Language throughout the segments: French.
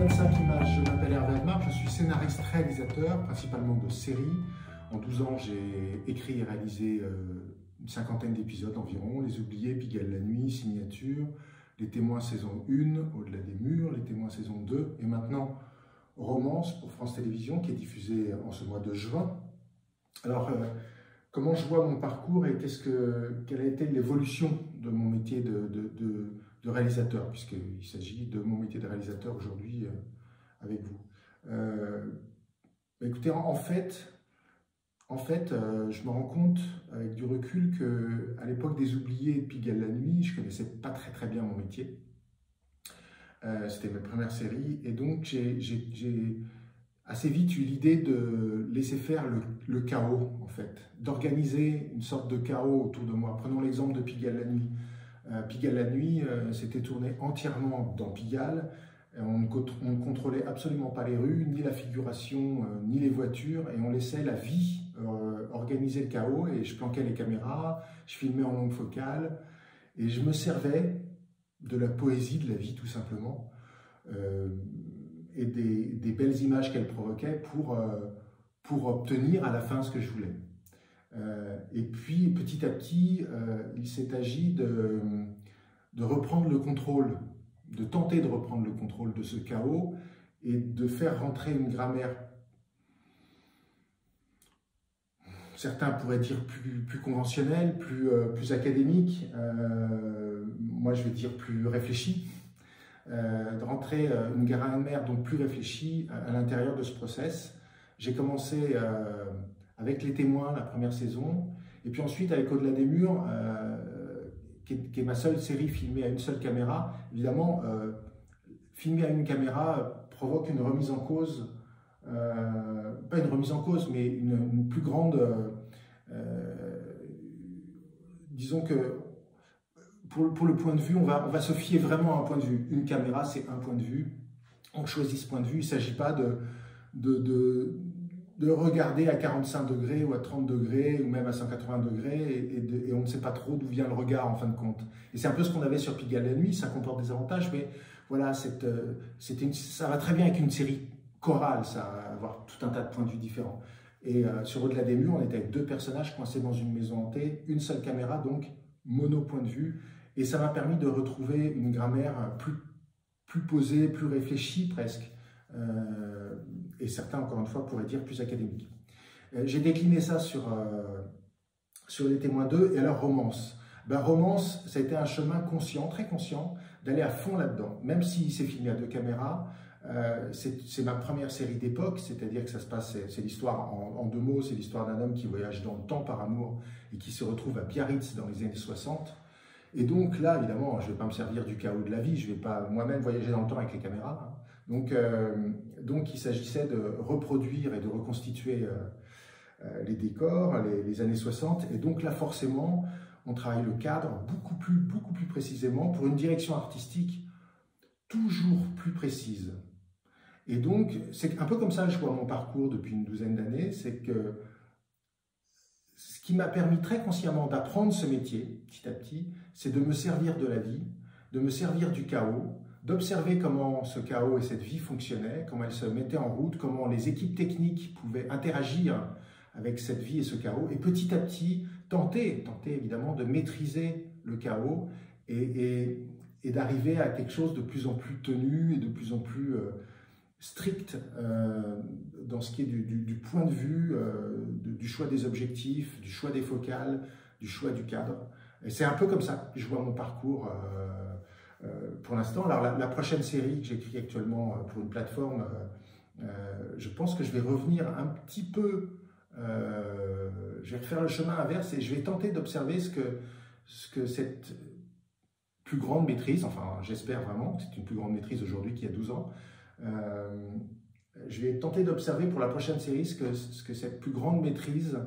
25 images. Je m'appelle Hervé Admar, je suis scénariste-réalisateur, principalement de séries. En 12 ans, j'ai écrit et réalisé une cinquantaine d'épisodes environ. Les Oubliés, Pigalle la nuit, Signature, Les Témoins saison 1, Au-delà des murs, Les Témoins saison 2, et maintenant Romance pour France Télévisions, qui est diffusée en ce mois de juin. Alors, comment je vois mon parcours et quelle a été l'évolution de mon métier de réalisateur, puisqu'il s'agit de mon métier de réalisateur aujourd'hui avec vous. Écoutez, en fait, je me rends compte avec du recul qu'à l'époque des Oubliés et Pigalle la nuit, je ne connaissais pas très bien mon métier. C'était mes premières séries, et donc j'ai assez vite eu l'idée de laisser faire le chaos, en fait, d'organiser une sorte de chaos autour de moi. Prenons l'exemple de Pigalle la nuit. Pigalle la nuit, c'était tourné entièrement dans Pigalle. On ne contrôlait absolument pas les rues, ni la figuration, ni les voitures, et on laissait la vie organiser le chaos, et je planquais les caméras, je filmais en longue focale, et je me servais de la poésie de la vie, tout simplement, et des belles images qu'elle provoquait pour obtenir à la fin ce que je voulais. Et puis, petit à petit, il s'est agi de reprendre le contrôle, de tenter de reprendre le contrôle de ce chaos et de faire rentrer une grammaire, certains pourraient dire plus conventionnelle, plus académique, moi je vais dire plus réfléchie, de rentrer une grammaire donc plus réfléchie à l'intérieur de ce process. J'ai commencé avec Les Témoins, la première saison, et puis ensuite avec Au-delà des murs, qui est ma seule série filmée à une seule caméra. Évidemment, filmer à une caméra provoque une remise en cause, pas une remise en cause, mais une plus grande... disons que pour le point de vue, on va se fier vraiment à un point de vue. Une caméra, c'est un point de vue. On choisit ce point de vue. Il ne s'agit pas de regarder à 45 degrés ou à 30 degrés ou même à 180 degrés et on ne sait pas trop d'où vient le regard en fin de compte. Et c'est un peu ce qu'on avait sur Pigalle la nuit, ça comporte des avantages, mais voilà, ça va très bien avec une série chorale, ça va avoir tout un tas de points de vue différents. Et sur Au-delà des murs, on était avec deux personnages coincés dans une maison hantée, une seule caméra, donc mono point de vue, et ça m'a permis de retrouver une grammaire plus posée, plus réfléchie presque. Et certains, encore une fois, pourraient dire plus académique. J'ai décliné ça sur Les Témoins 2, et alors Romance. Romance, ça a été un chemin conscient, très conscient, d'aller à fond là-dedans. Même si c'est filmé à deux caméras, c'est ma première série d'époque, c'est-à-dire que ça se passe, c'est l'histoire en deux mots, c'est l'histoire d'un homme qui voyage dans le temps par amour et qui se retrouve à Biarritz dans les années 60. Et donc là, évidemment, je ne vais pas me servir du chaos de la vie, je ne vais pas moi-même voyager dans le temps avec les caméras. Donc il s'agissait de reproduire et de reconstituer les décors, les années 60. Et donc là, forcément, on travaille le cadre beaucoup plus précisément pour une direction artistique toujours plus précise. Et donc, c'est un peu comme ça que je vois mon parcours depuis une douzaine d'années, c'est que ce qui m'a permis très consciemment d'apprendre ce métier, petit à petit, c'est de me servir de la vie, de me servir du chaos, d'observer comment ce chaos et cette vie fonctionnaient, comment elles se mettaient en route, comment les équipes techniques pouvaient interagir avec cette vie et ce chaos, et petit à petit, tenter évidemment de maîtriser le chaos et d'arriver à quelque chose de plus en plus tenu et de plus en plus strict dans ce qui est du point de vue, du choix des objectifs, du choix des focales, du choix du cadre. Et c'est un peu comme ça que je vois mon parcours pour l'instant. Alors la prochaine série que j'écris actuellement pour une plateforme, je pense que je vais revenir un petit peu, je vais refaire le chemin inverse et je vais tenter d'observer ce que cette plus grande maîtrise, enfin j'espère vraiment que c'est une plus grande maîtrise aujourd'hui qu'il y a 12 ans, je vais tenter d'observer pour la prochaine série ce que cette plus grande maîtrise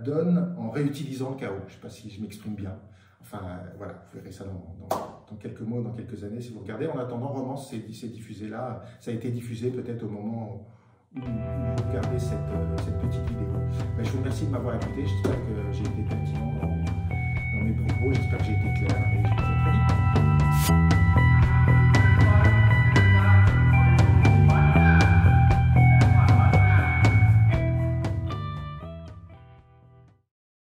donne en réutilisant le chaos. Je ne sais pas si je m'exprime bien. Enfin, voilà, vous verrez ça dans quelques mois, dans quelques années, si vous regardez. En attendant, Romance, c'est diffusé là. Ça a été diffusé peut-être au moment où vous regardez cette petite vidéo. Ben, je vous remercie de m'avoir écouté. J'espère que j'ai été pertinent dans mes propos. J'espère que j'ai été clair.